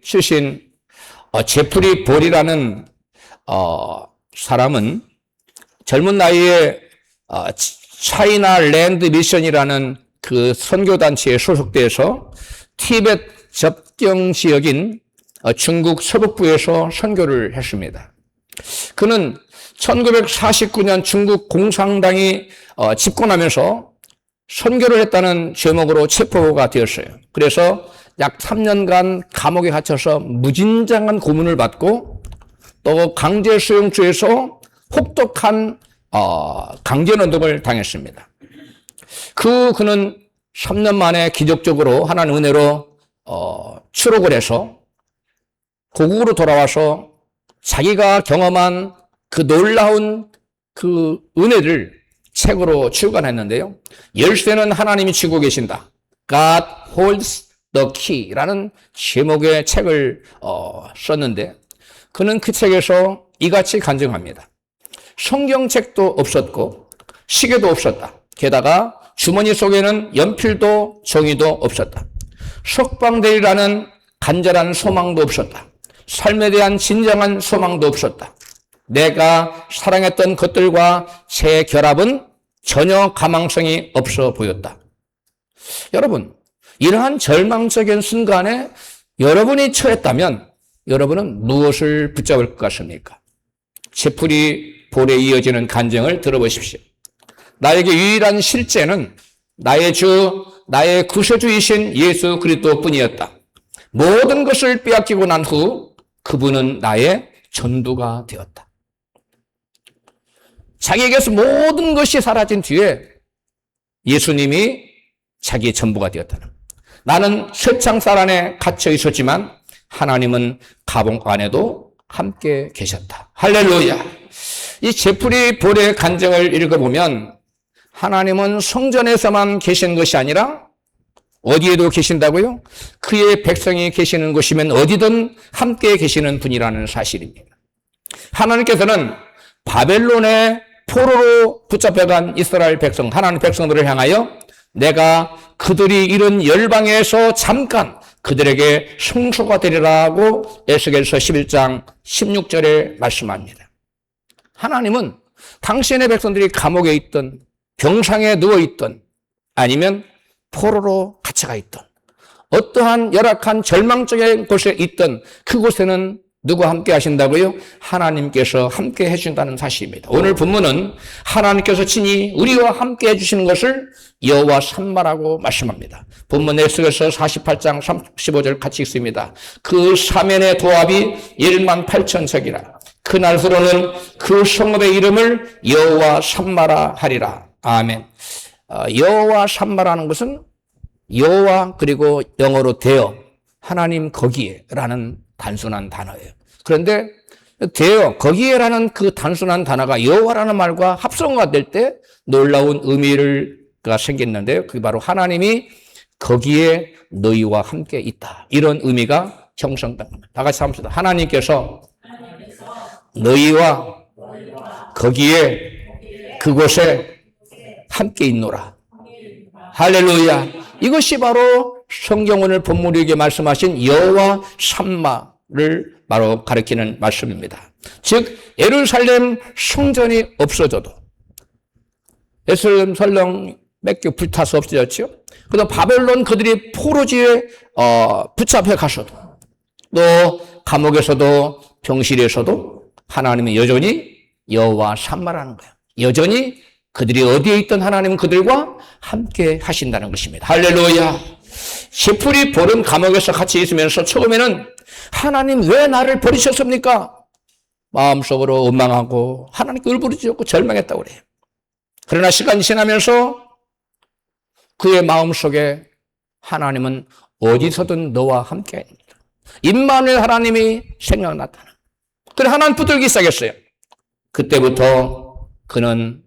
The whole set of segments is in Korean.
쓰신 제프리 볼이라는 사람은 젊은 나이에 차이나 랜드 미션이라는 그 선교단체에 소속돼서 티베트 접경 지역인 중국 서북부에서 선교를 했습니다. 그는 1949년 중국 공산당이 집권하면서 선교를 했다는 제목으로 체포가 되었어요. 그래서 약 3년간 감옥에 갇혀서 무진장한 고문을 받고 또 강제수용소에서 혹독한 강제노동을 당했습니다. 그는 3년 만에 기적적으로 하나님 은혜로 추록을 해서 고국으로 돌아와서 자기가 경험한 그 놀라운 그 은혜를 책으로 출간했는데요. 열쇠는 하나님이 쥐고 계신다. God holds the key라는 제목의 책을 썼는데 그는 그 책에서 이같이 간증합니다. 성경책도 없었고 시계도 없었다. 게다가 주머니 속에는 연필도 종이도 없었다. 석방되리라는 간절한 소망도 없었다. 삶에 대한 진정한 소망도 없었다. 내가 사랑했던 것들과 제 결합은 전혀 가망성이 없어 보였다. 여러분, 이러한 절망적인 순간에 여러분이 처했다면 여러분은 무엇을 붙잡을 것 같습니까? 제프리 볼에 이어지는 간증을 들어보십시오. 나에게 유일한 실제는 나의 주, 나의 구세주이신 예수 그리스도뿐이었다. 모든 것을 빼앗기고 난 후 그분은 나의 전부가 되었다. 자기에게서 모든 것이 사라진 뒤에 예수님이 자기의 전부가 되었다는. 나는 쇠창살 안에 갇혀 있었지만 하나님은 감옥 안에도 함께 계셨다. 할렐루야. 이 제프리 볼의 간증을 읽어보면 하나님은 성전에서만 계신 것이 아니라 어디에도 계신다고요? 그의 백성이 계시는 곳이면 어디든 함께 계시는 분이라는 사실입니다. 하나님께서는 바벨론의 포로로 붙잡혀간 이스라엘 백성, 하나님 백성들을 향하여 내가 그들이 이런 열방에서 잠깐 그들에게 성소가 되리라고 에스겔서 11장 16절에 말씀합니다. 하나님은 당신의 백성들이 감옥에 있던 병상에 누워있던 아니면 포로로 갇혀가 있던 어떠한 열악한 절망적인 곳에 있던 그곳에는 누구와 함께 하신다고요? 하나님께서 함께 해주신다는 사실입니다. 오늘 본문은 하나님께서 친히 우리와 함께 해주시는 것을 여호와 산마라고 말씀합니다. 본문 에스겔서 48장 35절 같이 읽습니다. 그 사면의 도합이 18,000척이라. 그날부로는 그 성읍의 이름을 여호와 산마라 하리라. 아멘. 여호와 산마라는 것은 여호와 그리고 영어로 되어 하나님 거기에라는 단순한 단어예요. 그런데 되어 거기에라는 그 단순한 단어가 여호와라는 말과 합성화 될 때 놀라운 의미가 생겼는데요. 그게 바로 하나님이 거기에 너희와 함께 있다. 이런 의미가 형성된 겁니다. 다 같이 합시다. 하나님께서 너희와 거기에 그곳에 함께 있노라. 할렐루야. 이것이 바로 성경 오늘 본문에 말씀하신 여호와 산마를 바로 가리키는 말씀입니다. 즉 예루살렘 성전이 없어져도 예루살렘 설령 몇 개 불타서 없어졌죠. 그다음 바벨론 그들이 포로지에 붙잡혀 가서도 또 감옥에서도 병실에서도 하나님은 여전히 여호와 산마라는 거예요. 여전히 그들이 어디에 있던 하나님은 그들과 함께 하신다는 것입니다. 할렐루야. 제프리 볼은 감옥에서 같이 있으면서 처음에는 하나님 왜 나를 버리셨습니까? 마음속으로 원망하고 하나님께 울부짖었고 절망했다고 그래요. 그러나 시간이 지나면서 그의 마음속에 하나님은 어디서든 너와 함께 합니다. 임마누엘 하나님이 생각났다는. 그래 하나님 붙들기 시작했어요. 그때부터 그는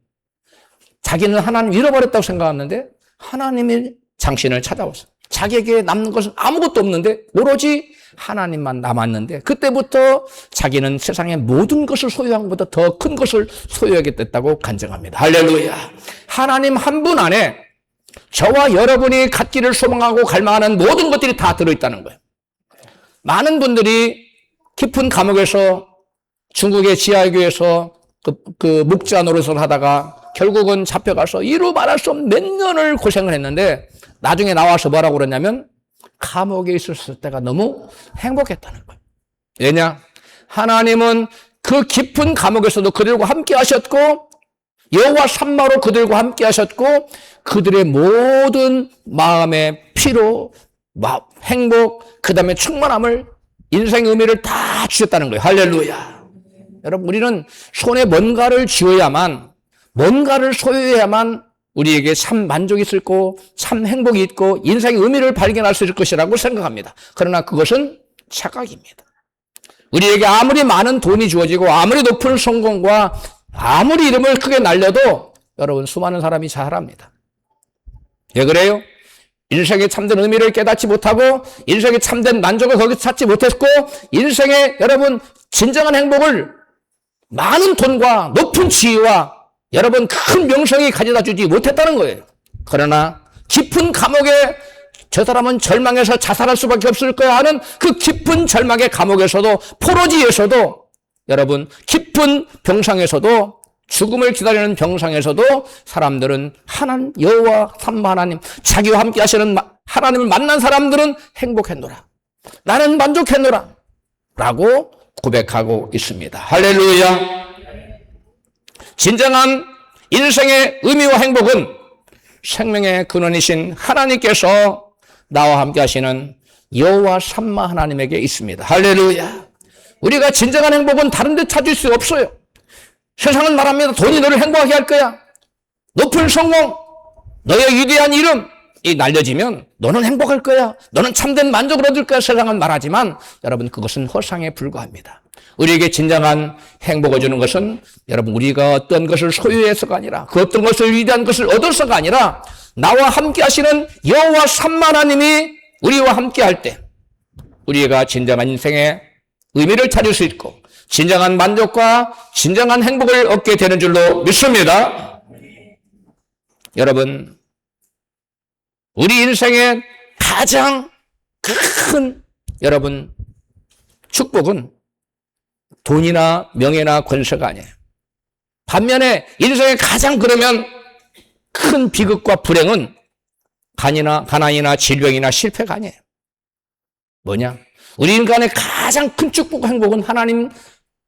자기는 하나님 잃어버렸다고 생각했는데 하나님이 당신을 찾아왔어요. 자기에게 남는 것은 아무것도 없는데 오로지 하나님만 남았는데 그때부터 자기는 세상의 모든 것을 소유한 것보다 더 큰 것을 소유하게 됐다고 간증합니다. 할렐루야. 하나님 한 분 안에 저와 여러분이 갖기를 소망하고 갈망하는 모든 것들이 다 들어있다는 거예요. 많은 분들이 깊은 감옥에서 중국의 지하교에서 그 목자 노릇을 하다가 결국은 잡혀가서 이루 말할 수 없는 몇 년을 고생을 했는데 나중에 나와서 뭐라고 그러냐면 감옥에 있었을 때가 너무 행복했다는 거예요. 왜냐? 하나님은 그 깊은 감옥에서도 그들과 함께 하셨고 여호와 삼마로 그들과 함께 하셨고 그들의 모든 마음의 피로, 행복, 그 다음에 충만함을 인생의 의미를 다 주셨다는 거예요. 할렐루야. 여러분 우리는 손에 뭔가를 쥐어야만 뭔가를 소유해야만 우리에게 참 만족이 있을 거고 참 행복이 있고 인생의 의미를 발견할 수 있을 것이라고 생각합니다. 그러나 그것은 착각입니다. 우리에게 아무리 많은 돈이 주어지고 아무리 높은 성공과 아무리 이름을 크게 날려도 여러분 수많은 사람이 자살합니다. 왜 그래요? 인생의 참된 의미를 깨닫지 못하고 인생의 참된 만족을 거기서 찾지 못했고 인생의 여러분 진정한 행복을 많은 돈과 높은 지위와 여러분 큰 명성이 가져다 주지 못했다는 거예요. 그러나 깊은 감옥에 저 사람은 절망해서 자살할 수밖에 없을 거야 하는 그 깊은 절망의 감옥에서도 포로지에서도 여러분 깊은 병상에서도 죽음을 기다리는 병상에서도 사람들은 하나님 여호와 삼마 하나님 자기와 함께 하시는 하나님을 만난 사람들은 행복했노라. 나는 만족했노라 라고 고백하고 있습니다. 할렐루야. 진정한 인생의 의미와 행복은 생명의 근원이신 하나님께서 나와 함께 하시는 여호와 삼마 하나님에게 있습니다. 할렐루야. 우리가 진정한 행복은 다른 데 찾을 수 없어요. 세상은 말합니다. 돈이 너를 행복하게 할 거야. 높은 성공, 너의 위대한 이름이 날려지면 너는 행복할 거야. 너는 참된 만족을 얻을 거야. 세상은 말하지만 여러분 그것은 허상에 불과합니다. 우리에게 진정한 행복을 주는 것은 여러분 우리가 어떤 것을 소유해서가 아니라 그 어떤 것을 위대한 것을 얻어서가 아니라 나와 함께 하시는 여호와 삼마 하나님이 우리와 함께 할 때 우리가 진정한 인생의 의미를 찾을 수 있고 진정한 만족과 진정한 행복을 얻게 되는 줄로 믿습니다. 여러분 우리 인생의 가장 큰 여러분 축복은 돈이나 명예나 권세가 아니에요. 반면에 인생의 가장 그러면 큰 비극과 불행은 가난이나 질병이나 실패가 아니에요. 뭐냐? 우리 인간의 가장 큰 축복과 행복은 하나님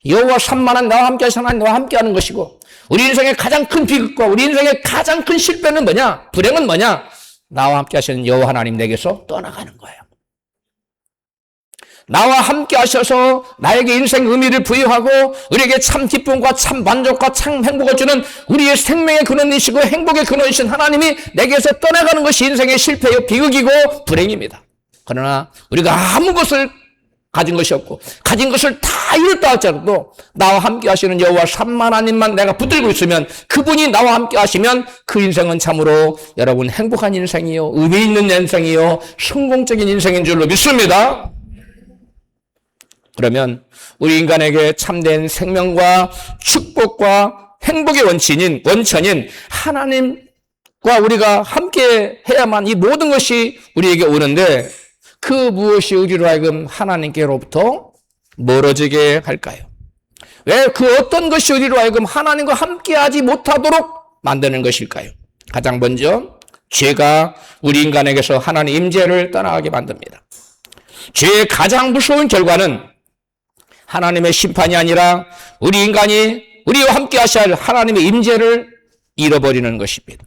여호와 삼마는 나와 함께 하시는 하나님 나와 함께 하는 것이고 우리 인생의 가장 큰 비극과 우리 인생의 가장 큰 실패는 뭐냐? 불행은 뭐냐? 나와 함께 하시는 여호와 하나님 내게서 떠나가는 거예요. 나와 함께 하셔서 나에게 인생 의미를 부여하고 우리에게 참 기쁨과 참 만족과 참 행복을 주는 우리의 생명의 근원이시고 행복의 근원이신 하나님이 내게서 떠나가는 것이 인생의 실패요 비극이고 불행입니다. 그러나 우리가 아무 것을 가진 것이 없고 가진 것을 다 잃었다 할지라도 나와 함께 하시는 여호와 삼마 하나님만 내가 붙들고 있으면 그분이 나와 함께 하시면 그 인생은 참으로 여러분 행복한 인생이요 의미 있는 인생이요 성공적인 인생인 줄로 믿습니다. 그러면 우리 인간에게 참된 생명과 축복과 행복의 원천인 하나님과 우리가 함께 해야만 이 모든 것이 우리에게 오는데 그 무엇이 우리로 하여금 하나님께로부터 멀어지게 할까요? 왜 그 어떤 것이 우리로 하여금 하나님과 함께하지 못하도록 만드는 것일까요? 가장 먼저 죄가 우리 인간에게서 하나님 임재를 떠나가게 만듭니다. 죄의 가장 무서운 결과는 하나님의 심판이 아니라 우리 인간이 우리와 함께 하셔야 할 하나님의 임재를 잃어버리는 것입니다.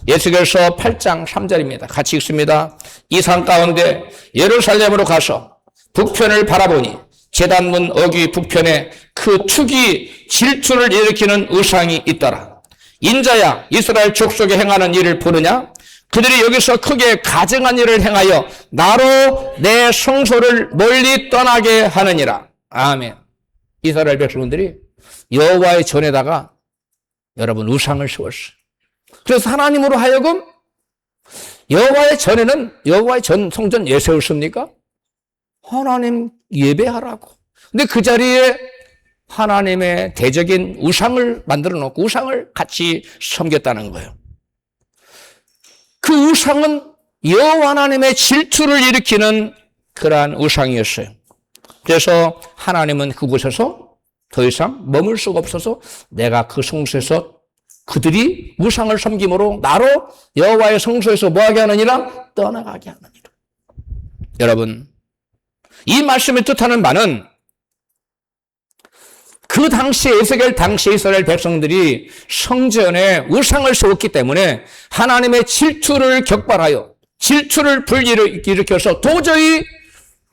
예수께서 8장 3절입니다. 같이 읽습니다. 이 산 가운데 예루살렘으로 가서 북편을 바라보니 제단문 어귀 북편에 그 투기 질투를 일으키는 의상이 있더라. 인자야 이스라엘 족속에 행하는 일을 보느냐? 그들이 여기서 크게 가증한 일을 행하여 나로 내 성소를 멀리 떠나게 하느니라. 아멘. 이스라엘 백성들이 여호와의 전에다가 여러분 우상을 세웠어요. 그래서 하나님으로 하여금 여호와의 전에는 여호와의 전 성전 왜 세웠습니까? 하나님 예배하라고. 근데 그 자리에 하나님의 대적인 우상을 만들어 놓고 우상을 같이 섬겼다는 거예요. 그 우상은 여호와 하나님의 질투를 일으키는 그러한 우상이었어요. 그래서 하나님은 그곳에서 더 이상 머물 수가 없어서 내가 그 성소에서 그들이 우상을 섬김으로 나로 여호와의 성소에서 뭐하게 하느니라? 떠나가게 하느니라. 여러분, 이 말씀을 뜻하는 바는 그 당시 에스겔 당시 이스라엘 백성들이 성전에 우상을 세웠기 때문에 하나님의 질투를 격발하여 질투를 불일으켜서 도저히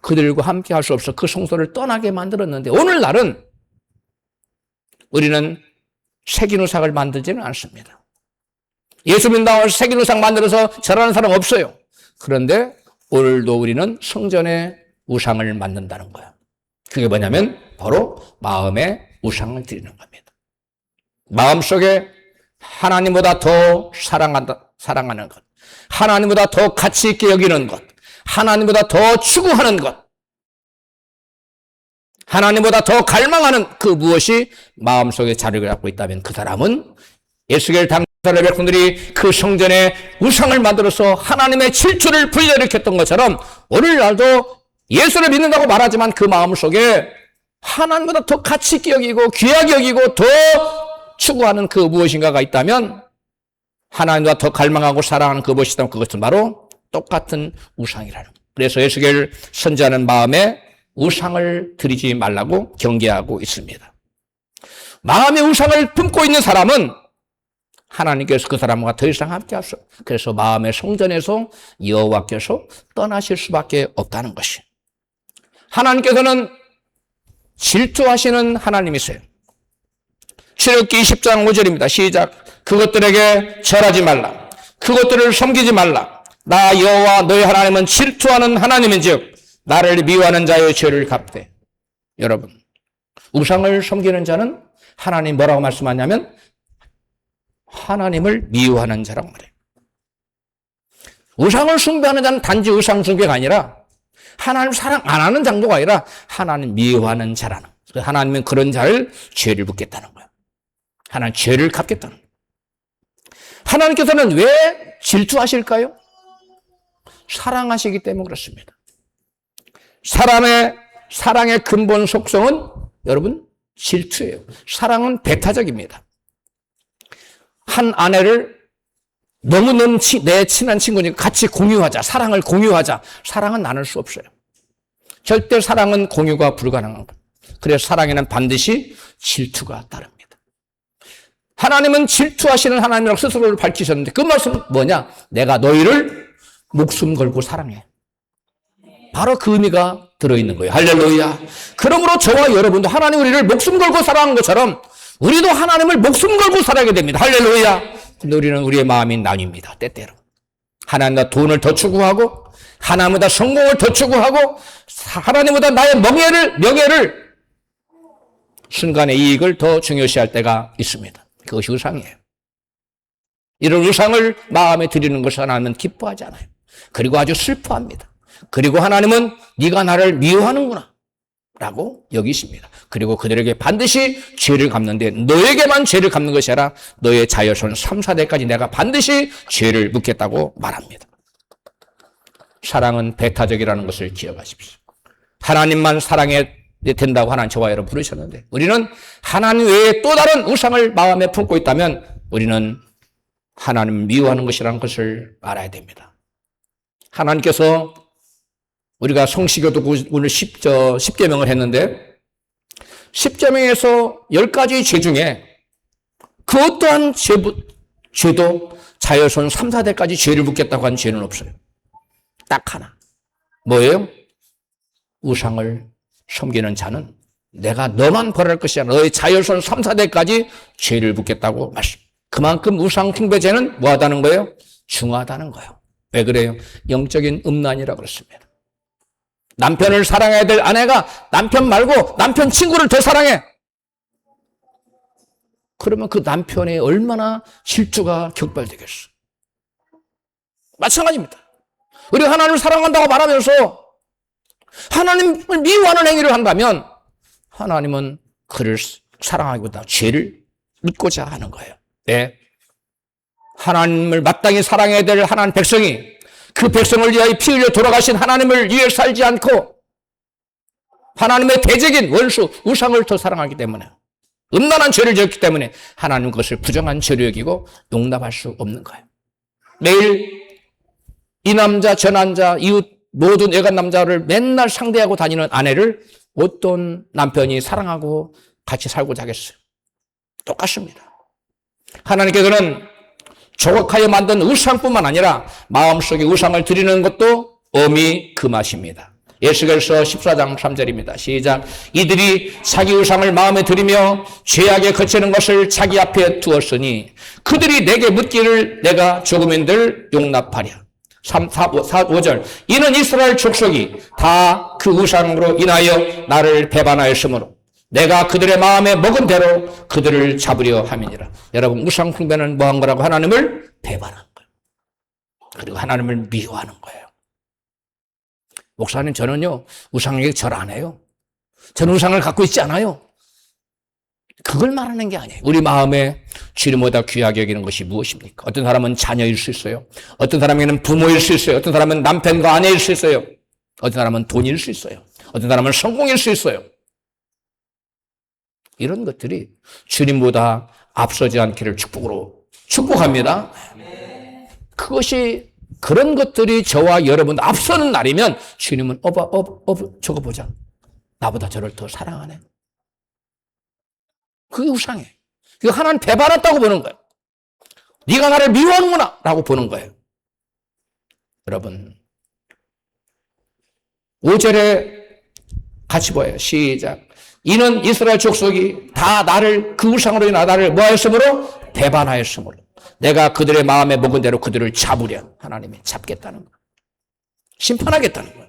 그들과 함께 할 수 없어 그 성소를 떠나게 만들었는데 오늘날은 우리는 새긴 우상을 만들지는 않습니다. 예수 믿는다고 새긴 우상 만들어서 절하는 사람 없어요. 그런데 오늘도 우리는 성전에 우상을 만든다는 거야. 그게 뭐냐면 바로 마음에 우상을 드리는 겁니다. 마음속에 하나님보다 더 사랑하는 것, 하나님보다 더 가치 있게 여기는 것, 하나님보다 더 추구하는 것, 하나님보다 더 갈망하는 그 무엇이 마음속에 자리를 잡고 있다면 그 사람은 에스겔 당시 이스라엘 백성들이 그 성전에 우상을 만들어서 하나님의 질투를 불러일으켰던 것처럼 오늘날도 예수를 믿는다고 말하지만 그 마음속에 하나님보다 더 가치 있게 여기고 귀하게 여기고 더 추구하는 그 무엇인가가 있다면 하나님보다 더 갈망하고 사랑하는 그것이 있다면 그것은 바로 똑같은 우상이라는 거예요. 그래서 에스겔 선지자는 마음에 우상을 드리지 말라고 경계하고 있습니다. 마음의 우상을 품고 있는 사람은 하나님께서 그 사람과 더 이상 함께 할 수 없어요. 그래서 마음의 성전에서 여호와께서 떠나실 수밖에 없다는 것이. 하나님께서는 질투하시는 하나님이세요. 출애굽기 20장 5절입니다. 시작. 그것들에게 절하지 말라. 그것들을 섬기지 말라. 나 여호와 너희 하나님은 질투하는 하나님인즉 나를 미워하는 자의 죄를 갚되. 여러분, 우상을 섬기는 자는 하나님 뭐라고 말씀하냐면 하나님을 미워하는 자라고 말해요. 우상을 숭배하는 자는 단지 우상 숭배가 아니라 하나님 사랑 안 하는 정도가 아니라 하나님 미워하는 자라는 거예요. 하나님은 그런 자를 죄를 묻겠다는 거예요. 하나님 죄를 갚겠다는 거예요. 하나님께서는 왜 질투하실까요? 사랑하시기 때문에 그렇습니다. 사랑의 근본 속성은 여러분 질투예요. 사랑은 배타적입니다. 한 아내를 너무너무 내 친한 친구니까 같이 공유하자. 사랑을 공유하자. 사랑은 나눌 수 없어요. 절대 사랑은 공유가 불가능한 거예요. 그래서 사랑에는 반드시 질투가 따릅니다. 하나님은 질투하시는 하나님이라고 스스로를 밝히셨는데 그 말씀은 뭐냐? 내가 너희를 목숨 걸고 사랑해. 바로 그 의미가 들어있는 거예요. 할렐루야. 그러므로 저와 여러분도 하나님 우리를 목숨 걸고 사랑한 것처럼 우리도 하나님을 목숨 걸고 살아야 됩니다. 할렐루야. 근데 우리는 우리의 마음이 나뉩니다. 때때로. 하나님보다 돈을 더 추구하고 하나님보다 성공을 더 추구하고 하나님보다 나의 명예를 순간의 이익을 더 중요시할 때가 있습니다. 그것이 우상이에요. 이런 우상을 마음에 드리는 것을 하나님은 기뻐하지 않아요. 그리고 아주 슬퍼합니다. 그리고 하나님은 네가 나를 미워하는구나 라고 여기십니다. 그리고 그들에게 반드시 죄를 갚는데 너에게만 죄를 갚는 것이 아니라 너의 자녀손 3, 4대까지 내가 반드시 죄를 묻겠다고 말합니다. 사랑은 배타적이라는 것을 기억하십시오. 하나님만 사랑해야 된다고 하나님 저와 여러분 부르셨는데 우리는 하나님 외에 또 다른 우상을 마음에 품고 있다면 우리는 하나님을 미워하는 것이라는 것을 알아야 됩니다. 하나님께서 우리가 성시교도 오늘 10계명을 했는데 10계명에서 10가지 죄 중에 그 어떠한 죄도 자녀손 3, 4대까지 죄를 묻겠다고 한 죄는 없어요. 딱 하나. 뭐예요? 우상을 섬기는 자는 내가 너만 벌할 것이 아니라 너의 자녀손 3, 4대까지 죄를 묻겠다고 말씀. 그만큼 우상 숭배죄는 뭐하다는 거예요? 중하다는 거예요. 왜 그래요? 영적인 음란이라 그렇습니다. 남편을 사랑해야 될 아내가 남편 말고 남편 친구를 더 사랑해. 그러면 그 남편이 얼마나 질투가 격발되겠어. 마찬가지입니다. 우리가 하나님을 사랑한다고 말하면서 하나님을 미워하는 행위를 한다면 하나님은 그를 사랑하기보다 죄를 묻고자 하는 거예요. 네. 하나님을 마땅히 사랑해야 될 하나님 백성이 그 백성을 위하여 피 흘려 돌아가신 하나님을 위해 살지 않고 하나님의 대적인 원수 우상을 더 사랑하기 때문에, 음란한 죄를 지었기 때문에 하나님 그것을 부정한 죄로 여기고 용납할 수 없는 거예요. 매일 이 남자 저 남자 이웃 모든 외간 남자를 맨날 상대하고 다니는 아내를 어떤 남편이 사랑하고 같이 살고자 하겠어요? 똑같습니다. 하나님께서는 조각하여 만든 우상뿐만 아니라 마음속에 우상을 드리는 것도 엄히 금하십니다. 에스겔서 14장 3절입니다. 시작. 이들이 자기 우상을 마음에 들이며 죄악에 거치는 것을 자기 앞에 두었으니 그들이 내게 묻기를 내가 조금인들 용납하랴. 5절. 이는 이스라엘 족속이 다 그 우상으로 인하여 나를 배반하였으므로 내가 그들의 마음에 먹은 대로 그들을 잡으려 함이니라. 여러분, 우상 숭배는 뭐한 거라고? 하나님을 배반한 거예요. 그리고 하나님을 미워하는 거예요. 목사님, 저는요 우상에게 절 안 해요. 저는 우상을 갖고 있지 않아요. 그걸 말하는 게 아니에요. 우리 마음에 주님보다 귀하게 여기는 것이 무엇입니까? 어떤 사람은 자녀일 수 있어요. 어떤 사람에게는 부모일 수 있어요. 어떤 사람은 남편과 아내일 수 있어요. 어떤 사람은 돈일 수 있어요. 어떤 사람은 성공일 수 있어요. 이런 것들이 주님보다 앞서지 않기를 축복합니다. 그것이, 그런 것들이 저와 여러분 앞서는 날이면 주님은 저거 보자. 나보다 저를 더 사랑하네. 그게 우상이에요. 그게 하나님 배반했다고 보는 거예요. 네가 나를 미워하는구나 라고 보는 거예요. 여러분, 5절에 같이 보여요. 시작. 이는 이스라엘 족속이 다 나를, 그 우상으로 인하 나를 뭐하였으므로? 배반하였으므로 내가 그들의 마음에 먹은 대로 그들을 잡으려. 하나님이 잡겠다는 거예요. 심판하겠다는 거예요.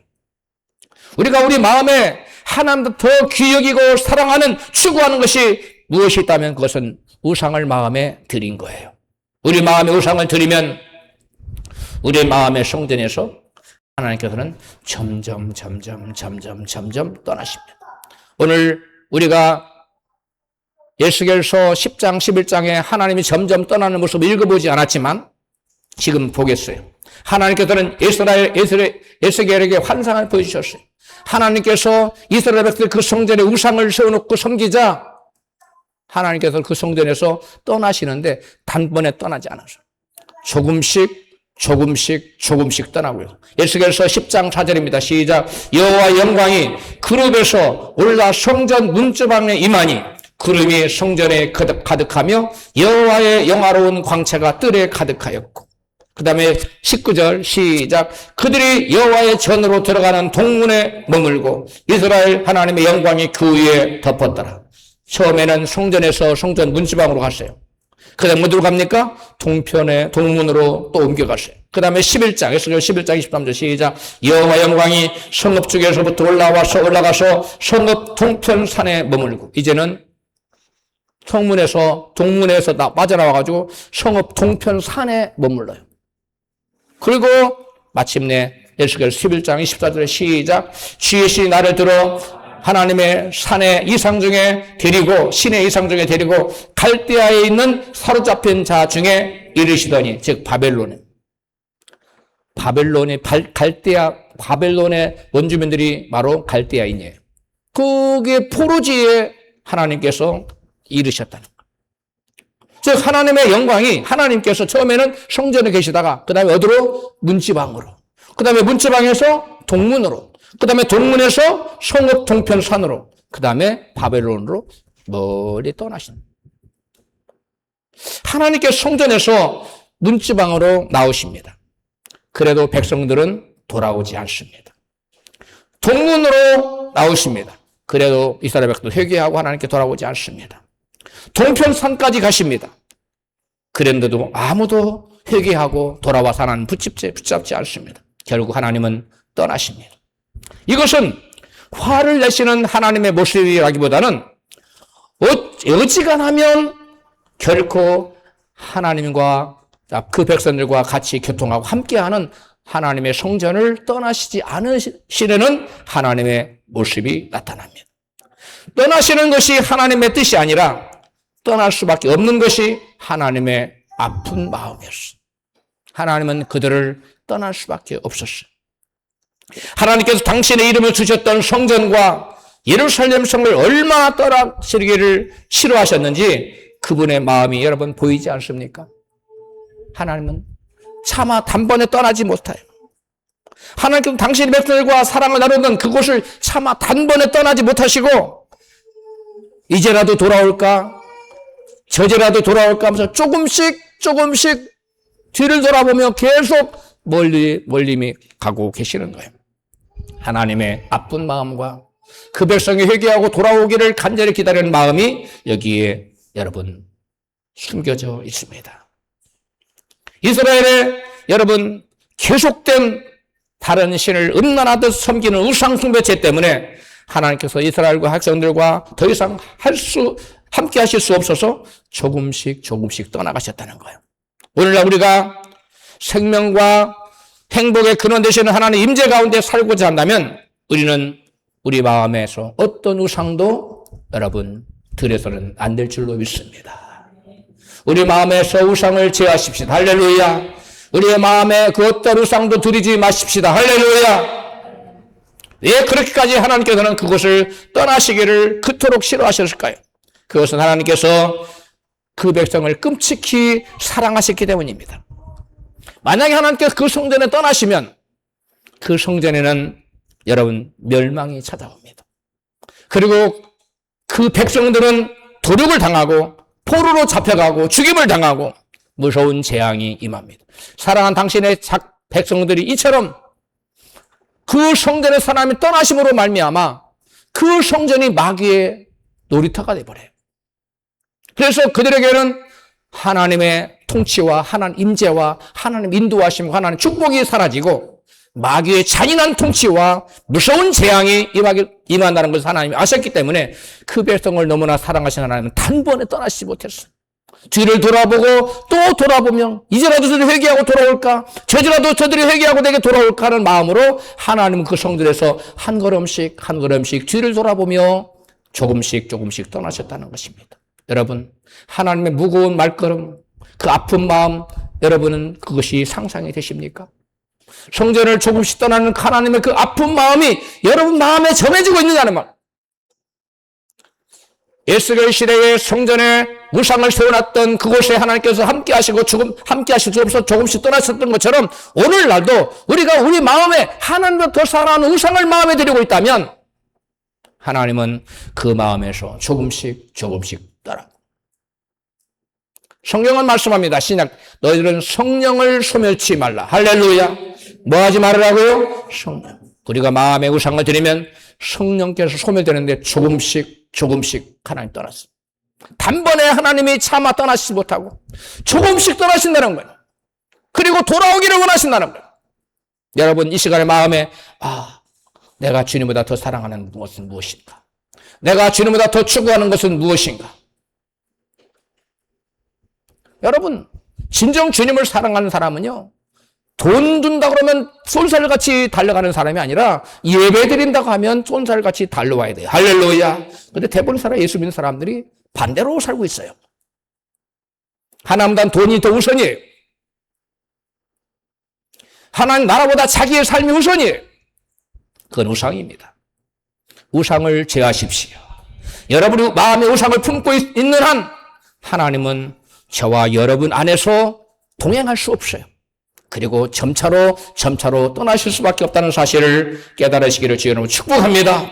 우리가 우리 마음에 하나님도 더 귀히 여기고 사랑하는, 추구하는 것이 무엇이 있다면 그것은 우상을 마음에 들인 거예요. 우리 마음에 우상을 들이면 우리 마음의 성전에서 하나님께서는 점점 떠나십니다. 오늘 우리가 에스겔서 10장 11장에 하나님이 점점 떠나는 모습을 읽어보지 않았지만 지금 보겠어요. 하나님께서는 에스겔에게 환상을 보여주셨어요. 하나님께서 이스라엘 백성들 그 성전에 우상을 세워놓고 섬기자 하나님께서 그 성전에서 떠나시는데 단번에 떠나지 않아서 조금씩 떠나고요. 에스겔서 10장 4절입니다. 시작. 여호와의 영광이 그룹에서 올라 성전 문지방에 임하니 구름이 성전에 가득하며 여호와의 영화로운 광채가 뜰에 가득하였고, 그 다음에 19절 시작. 그들이 여호와의 전으로 들어가는 동문에 머물고 이스라엘 하나님의 영광이 그 위에 덮었더라. 처음에는 성전에서 성전 문지방으로 갔어요. 그 다음에 어디로 갑니까? 동문으로 또 옮겨갔어요. 그 다음에 11장, 에스겔 11장 23절 시작. 여호와 영광이 성읍 중에서부터 올라가서 성읍 동편산에 머물고, 이제는 동문에서 빠져나와가지고 성읍 동편산에 머물러요. 그리고 마침내 에스겔 11장 24절에 시작. 주의 신이 나를 들어 하나님의 산의 이상 중에 데리고, 신의 이상 중에 데리고 갈대아에 있는 사로잡힌 자 중에 이르시더니, 즉 바벨론의 원주민들이 바로 갈대아인이에요. 그게 포로지에 하나님께서 이르셨다는 거예요. 즉 하나님의 영광이, 하나님께서 처음에는 성전에 계시다가 그 다음에 어디로? 문지방으로, 그 다음에 문지방에서 동문으로, 그 다음에 동문에서 성읍 동편산으로, 그 다음에 바벨론으로 멀리 떠나신. 하나님께서 성전에서 문지방으로 나오십니다. 그래도 백성들은 돌아오지 않습니다. 동문으로 나오십니다. 그래도 이스라엘 백성도 회개하고 하나님께 돌아오지 않습니다. 동편산까지 가십니다. 그런데도 아무도 회개하고 돌아와서 하나님 붙잡지 않습니다. 결국 하나님은 떠나십니다. 이것은 화를 내시는 하나님의 모습이라기보다는 어지간하면 결코 하나님과 그 백성들과 같이 교통하고 함께하는 하나님의 성전을 떠나시지 않으시려는 하나님의 모습이 나타납니다. 떠나시는 것이 하나님의 뜻이 아니라 떠날 수밖에 없는 것이 하나님의 아픈 마음이었어요. 하나님은 그들을 떠날 수밖에 없었어요. 하나님께서 당신의 이름을 주셨던 성전과 예루살렘 성을 얼마나 떠나시기를 싫어하셨는지 그분의 마음이 여러분 보이지 않습니까? 하나님은 차마 단번에 떠나지 못해요. 하나님께서 당신의 백성들과 사랑을 나누던 그곳을 차마 단번에 떠나지 못하시고 이제라도 돌아올까? 저제라도 돌아올까 하면서 조금씩 뒤를 돌아보며 계속 멀리 가고 계시는 거예요. 하나님의 아픈 마음과 그 백성이 회개하고 돌아오기를 간절히 기다리는 마음이 여기에 여러분 숨겨져 있습니다. 이스라엘의 여러분 계속된 다른 신을 음란하듯 섬기는 우상숭배죄 때문에 하나님께서 이스라엘과 백성들과 더 이상 함께 하실 수 없어서 조금씩 떠나가셨다는 거예요. 오늘날 우리가 생명과 행복의 근원 되시는 하나님의 임재 가운데 살고자 한다면 우리는 우리 마음에서 어떤 우상도 여러분 들여서는 안 될 줄로 믿습니다. 우리 마음에서 우상을 제하십시다. 할렐루야. 우리의 마음에 그 어떤 우상도 들이지 마십시다. 할렐루야. 왜 그렇게까지 하나님께서는 그것을 떠나시기를 그토록 싫어하셨을까요? 그것은 하나님께서 그 백성을 끔찍히 사랑하셨기 때문입니다. 만약에 하나님께서 그 성전에 떠나시면 그 성전에는 여러분 멸망이 찾아옵니다. 그리고 그 백성들은 도륙을 당하고 포로로 잡혀가고 죽임을 당하고 무서운 재앙이 임합니다. 사랑하는 당신의 백성들이 이처럼 그 성전의 사람이 떠나심으로 말미암아 그 성전이 마귀의 놀이터가 되어버려요. 그래서 그들에게는 하나님의 통치와 하나님 임재와 하나님 인도하심과 하나님 축복이 사라지고 마귀의 잔인한 통치와 무서운 재앙이 임한다는 것을 하나님이 아셨기 때문에 그 백성을 너무나 사랑하신 하나님은 단번에 떠나시지 못했어요. 뒤를 돌아보고 또 돌아보면 이제라도 저들이 회개하고 돌아올까? 저제라도 저들이 회개하고 내게 돌아올까 하는 마음으로 하나님은 그 성들에서 한 걸음씩 뒤를 돌아보며 조금씩 떠나셨다는 것입니다. 여러분, 하나님의 무거운 말걸음, 그 아픈 마음, 여러분은 그것이 상상이 되십니까? 성전을 조금씩 떠나는 하나님의 그 아픈 마음이 여러분 마음에 전해지고 있느냐는 말. 에스겔 시대에 성전에 우상을 세워놨던 그곳에 하나님께서 함께 하시고 함께 하시면서 조금씩 떠나셨던 것처럼 오늘날도 우리가 우리 마음에 하나님과 더 사랑하는 우상을 마음에 들이고 있다면 하나님은 그 마음에서 조금씩 떠나고. 성경은 말씀합니다. 신약 너희들은 성령을 소멸치 말라. 할렐루야. 뭐 하지 말으라고요? 성령. 우리가 마음에 우상을 드리면 성령께서 소멸되는데 조금씩 하나님 떠났습니다. 단번에 하나님이 차마 떠나시지 못하고 조금씩 떠나신다는 거예요. 그리고 돌아오기를 원하신다는 거예요. 여러분 이 시간에 마음에 내가 주님보다 더 사랑하는 것은 무엇인가? 내가 주님보다 더 추구하는 것은 무엇인가? 여러분 진정 주님을 사랑하는 사람은요 돈 준다 그러면 쏜살같이 달려가는 사람이 아니라 예배 드린다고 하면 쏜살같이 달려와야 돼요. 할렐루야. 그런데 대부분 예수 믿는 사람들이 반대로 살고 있어요. 하나님보다 돈이 더 우선이에요. 하나님 나라보다 자기의 삶이 우선이에요. 그건 우상입니다. 우상을 제하십시오. 여러분이 마음의 우상을 품고 있는 한 하나님은 저와 여러분 안에서 동행할 수 없어요. 그리고 점차로 떠나실 수밖에 없다는 사실을 깨달으시기를 주여 여러분 축복합니다.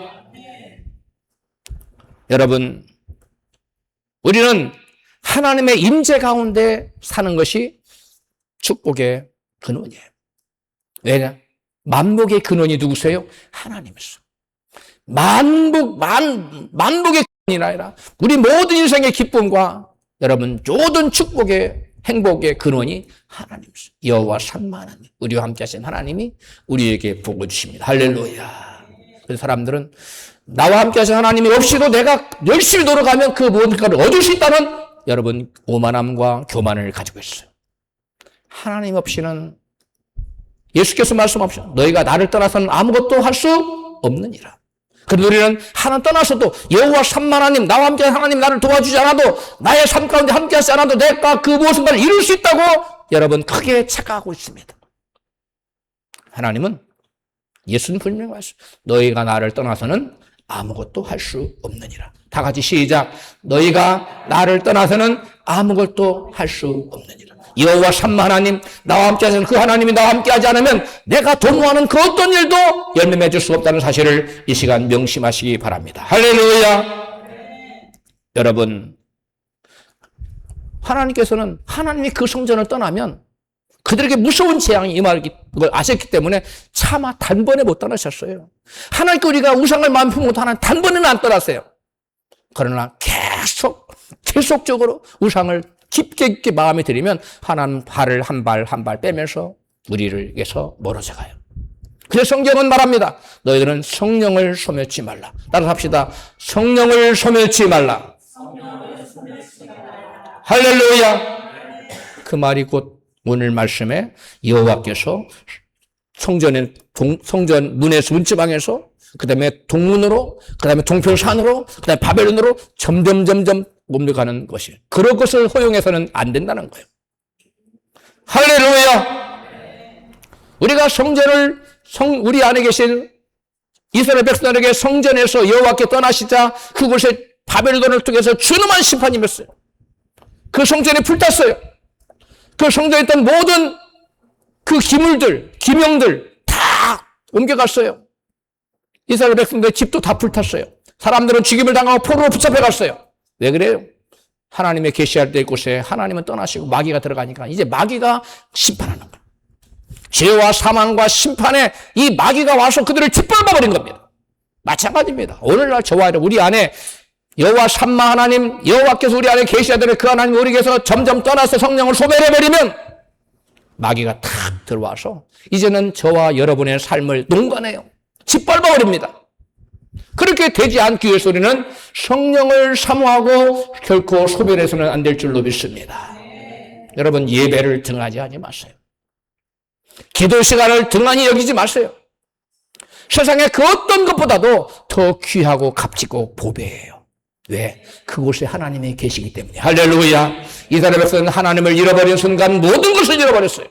여러분 우리는 하나님의 임재 가운데 사는 것이 축복의 근원이에요. 왜냐? 만복의 근원이 누구세요? 하나님이세요. 만복의 근원이 아니라 우리 모든 인생의 기쁨과 여러분 모든 축복의 행복의 근원이 하나님이세요. 여호와 삼마 하나님, 우리와 함께 하신 하나님이 우리에게 복을 주십니다. 할렐루야. 그래서 사람들은 나와 함께 하신 하나님이 없이도 내가 열심히 노력하면 그 무언가를 얻을 수 있다는 여러분 오만함과 교만을 가지고 있어요. 하나님 없이는 예수께서 말씀하셨죠. 너희가 나를 떠나서는 아무것도 할 수 없느니라. 그런데 우리는 하나님 떠나서도 여호와 삼마 하나님, 나와 함께 하나님 나를 도와주지 않아도 나의 삶 가운데 함께 하지 않아도 내가 그 무엇인가를 이룰 수 있다고 여러분 크게 착각하고 있습니다. 하나님은 예수는 분명히 말씀. 너희가 나를 떠나서는 아무것도 할 수 없느니라. 다 같이 시작. 너희가 나를 떠나서는 아무것도 할 수 없느니라. 여호와 삼마 하나님, 나와 함께 하시는 그 하나님이 나와 함께 하지 않으면 내가 도모하는 그 어떤 일도 열매 맺을 수 없다는 사실을 이 시간 명심하시기 바랍니다. 할렐루야. 여러분, 하나님께서는 하나님이 그 성전을 떠나면 그들에게 무서운 재앙이 임할 걸 아셨기 때문에 차마 단번에 못 떠나셨어요. 하나님께 우리가 우상을 마음 품고 하나님 단번에는 안 떠났어요. 그러나 계속적으로 우상을 깊게 마음에 들이면 하나님 발을 한 발 빼면서 우리를 위해서 멀어져 가요. 그래서 성경은 말합니다. 너희들은 성령을 소멸치 말라. 따라서 합시다. 성령을 소멸치 말라. 할렐루야. 그 말이 곧 오늘 말씀에 여호와께서 성전 문에서 문지방에서 그다음에 동문으로 그다음에 동편산으로 그다음에 바벨론으로 점점 옮겨가는 것이 그런 것을 허용해서는 안 된다는 거예요. 할렐루야. 우리가 우리 안에 계신 이스라엘 백성들에게 성전에서 여호와께 떠나시자 그곳에 바벨론을 통해서 준엄한 심판이 임했어요. 그 성전이 불탔어요. 그 성전에 있던 모든 그 기명들 다 옮겨갔어요. 이스라엘 백성들의 집도 다 불탔어요. 사람들은 죽임을 당하고 포로로 붙잡혀갔어요. 왜 그래요? 하나님의 계시할 때 곳에 하나님은 떠나시고 마귀가 들어가니까 이제 마귀가 심판하는 거예요. 죄와 사망과 심판에 이 마귀가 와서 그들을 짓밟아버린 겁니다. 마찬가지입니다. 오늘날 저와 우리 안에 여호와 삼마 하나님, 여호와께서 우리 안에 계시하더니 그 하나님 우리에게서 점점 떠나서 성령을 소멸해버리면 마귀가 탁 들어와서 이제는 저와 여러분의 삶을 농간해요. 짓밟아버립니다. 그렇게 되지 않기 위해서 우리는 성령을 사모하고 결코 소멸해서는 안 될 줄로 믿습니다. 여러분, 예배를 등한히 하지 마세요. 기도 시간을 등한히 여기지 마세요. 세상의 그 어떤 것보다도 더 귀하고 값지고 보배예요. 왜? 그곳에 하나님이 계시기 때문에. 할렐루야. 이스라엘 백성은 하나님을 잃어버린 순간 모든 것을 잃어버렸어요.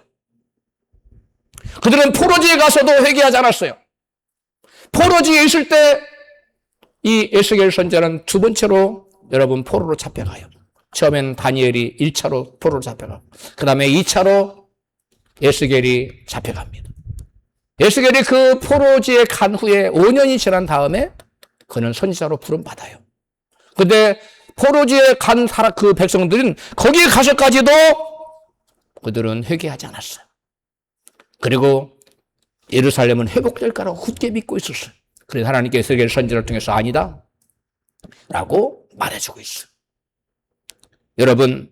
그들은 포로지에 가서도 회개하지 않았어요. 포로지에 있을 때 이 에스겔 선지자는 두 번째로 여러분 포로로 잡혀가요. 처음엔 다니엘이 1차로 포로로 잡혀가고 그 다음에 2차로 에스겔이 잡혀갑니다. 에스겔이 그 포로지에 간 후에 5년이 지난 다음에 그는 선지자로 부름받아요. 근데 포로지에 간 그 백성들은 거기에 가서까지도 그들은 회개하지 않았어요. 그리고 예루살렘은 회복될 거라고 굳게 믿고 있었어요. 그래서 하나님께 에스겔 선지자를 통해서 아니다 라고 말해주고 있어요. 여러분,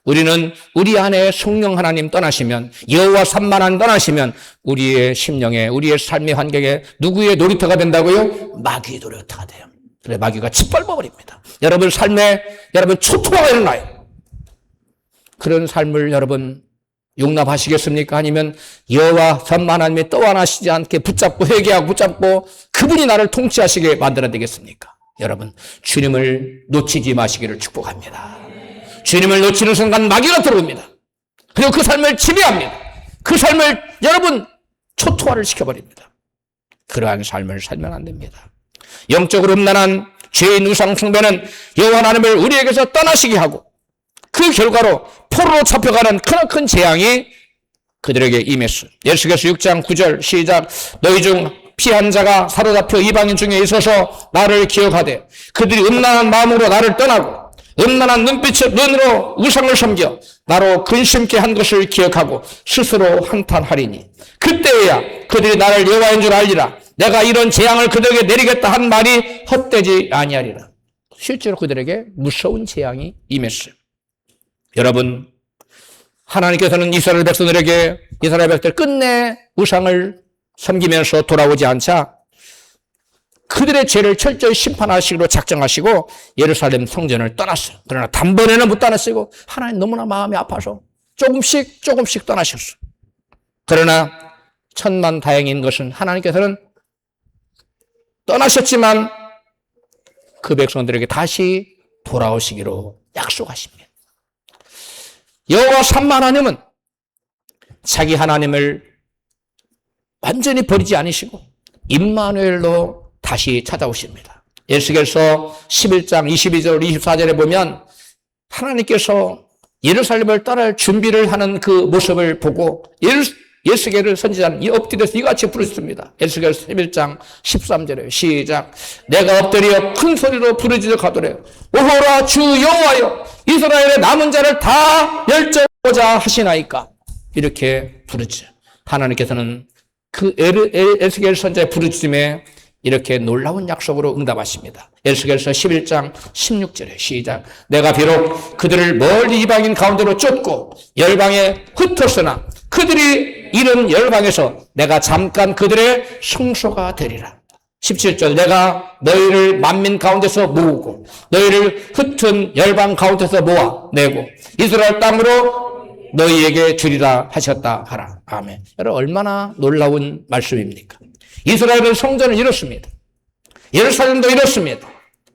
우리는 우리 안에 성령 하나님 떠나시면, 여호와 삼마 하나님 떠나시면 우리의 심령에, 우리의 삶의 환경에 누구의 놀이터가 된다고요? 마귀의 놀이터가 돼요. 그래 마귀가 짓밟아버립니다. 여러분 삶에 초토화가 일어나요. 그런 삶을 여러분 용납하시겠습니까? 아니면 여호와 삼마 하나님이 떠나시지 않게 붙잡고 회개하고 붙잡고 그분이 나를 통치하시게 만들어야 되겠습니까? 여러분, 주님을 놓치지 마시기를 축복합니다. 주님을 놓치는 순간 마귀가 들어옵니다. 그리고 그 삶을 지배합니다. 그 삶을 여러분 초토화를 시켜버립니다. 그러한 삶을 살면 안 됩니다. 영적으로 음란한 죄인 우상 숭배는 여호와 하나님을 우리에게서 떠나시게 하고 그 결과로 포로로 잡혀가는 크나큰 재앙이 그들에게 임했어요. 에스겔서 6장 9절 시작. 너희 중 피한 자가 사로잡혀 이방인 중에 있어서 나를 기억하되 그들이 음란한 마음으로 나를 떠나고 음란한 눈으로 우상을 섬겨 나로 근심케 한 것을 기억하고 스스로 한탄하리니 그때야 그들이 나를 여호와인 줄 알리라. 내가 이런 재앙을 그들에게 내리겠다 한 말이 헛되지 아니하리라. 실제로 그들에게 무서운 재앙이 임했어요. 여러분, 하나님께서는 이스라엘 백성들에게 이스라엘 백성들 끝내 우상을 섬기면서 돌아오지 않자 그들의 죄를 철저히 심판하시기로 작정하시고 예루살렘 성전을 떠났어요. 그러나 단번에는 못 떠났시고 하나님 너무나 마음이 아파서 조금씩 떠나셨어요. 그러나 천만다행인 것은 하나님께서는 떠나셨지만 그 백성들에게 다시 돌아오시기로 약속하십니다. 여호와 삼마 하나님은 자기 하나님을 완전히 버리지 않으시고 임마누엘로 다시 찾아오십니다. 에스겔서 11장 22절 24절에 보면 하나님께서 예루살렘을 떠날 준비를 하는 그 모습을 보고 에스겔을 선지자는 이 엎드려서 이같이 부르셨습니다. 에스겔 11장 13절에 시작. 내가 엎드려 큰 소리로 부르짖어 가더래. 오호라 주 여호와여, 이스라엘의 남은 자를 다 멸절하고자 하시나이까. 이렇게 부르짖어. 하나님께서는 그 에스겔 선지자의 부르짖음에 이렇게 놀라운 약속으로 응답하십니다. 에스겔서 11장 16절에 시작. 내가 비록 그들을 멀리 이방인 가운데로 쫓고 열방에 흩었으나 그들이 이른 열방에서 내가 잠깐 그들의 성소가 되리라. 17절. 내가 너희를 만민 가운데서 모으고 너희를 흩은 열방 가운데서 모아내고 이스라엘 땅으로 너희에게 주리라 하셨다 하라. 아멘. 여러분, 얼마나 놀라운 말씀입니까? 이스라엘은 성전을 잃었습니다. 예루살렘도 잃었습니다.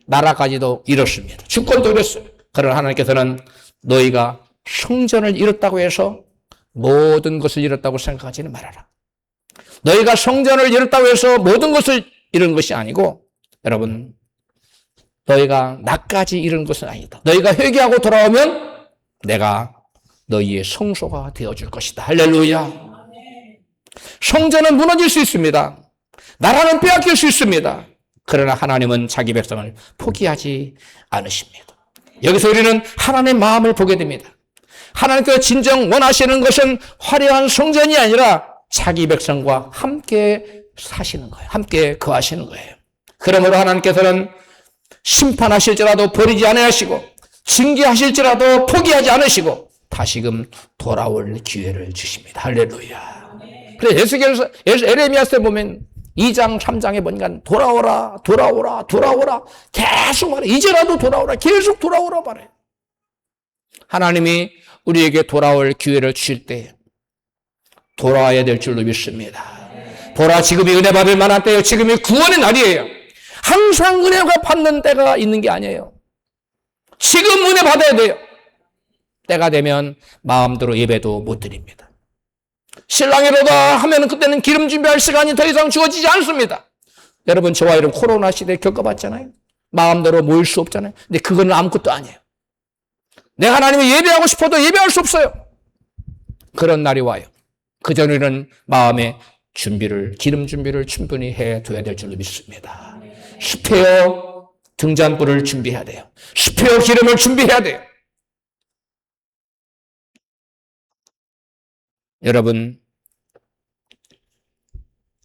나라까지도 잃었습니다. 주권도 잃었어요. 그러나 하나님께서는 너희가 성전을 잃었다고 해서 모든 것을 잃었다고 생각하지는 말아라. 너희가 성전을 잃었다고 해서 모든 것을 잃은 것이 아니고, 여러분, 너희가 나까지 잃은 것은 아니다. 너희가 회개하고 돌아오면 내가 너희의 성소가 되어줄 것이다. 할렐루야. 성전은 무너질 수 있습니다. 나라는 빼앗길 수 있습니다. 그러나 하나님은 자기 백성을 포기하지 않으십니다. 여기서 우리는 하나님의 마음을 보게 됩니다. 하나님께서 진정 원하시는 것은 화려한 성전이 아니라 자기 백성과 함께 사시는 거예요. 함께 거하시는 거예요. 그러므로 하나님께서는 심판하실지라도 버리지 않으시고 징계하실지라도 포기하지 않으시고 다시금 돌아올 기회를 주십니다. 할렐루야. 그래서 에레미야서에 보면 2장 3장에 보니까 돌아오라 돌아오라 돌아오라 계속 말해. 이제라도 돌아오라, 계속 돌아오라 말해. 하나님이 우리에게 돌아올 기회를 주실 때 돌아와야 될 줄로 믿습니다. 보라, 지금이 은혜 받을 만한 때예요. 지금이 구원의 날이에요. 항상 은혜가 받는 때가 있는 게 아니에요. 지금 은혜 받아야 돼요. 때가 되면 마음대로 예배도 못 드립니다. 신랑이로다 하면 그때는 기름 준비할 시간이 더 이상 주어지지 않습니다. 여러분, 저와 이런 코로나 시대에 겪어봤잖아요. 마음대로 모일 수 없잖아요. 근데 그건 아무것도 아니에요. 내가 하나님을 예배하고 싶어도 예배할 수 없어요. 그런 날이 와요. 그 전에는 마음의 준비를, 기름 준비를 충분히 해둬야 될 줄로 믿습니다. 스페어 등잔불을 준비해야 돼요. 스페어 기름을 준비해야 돼요. 여러분,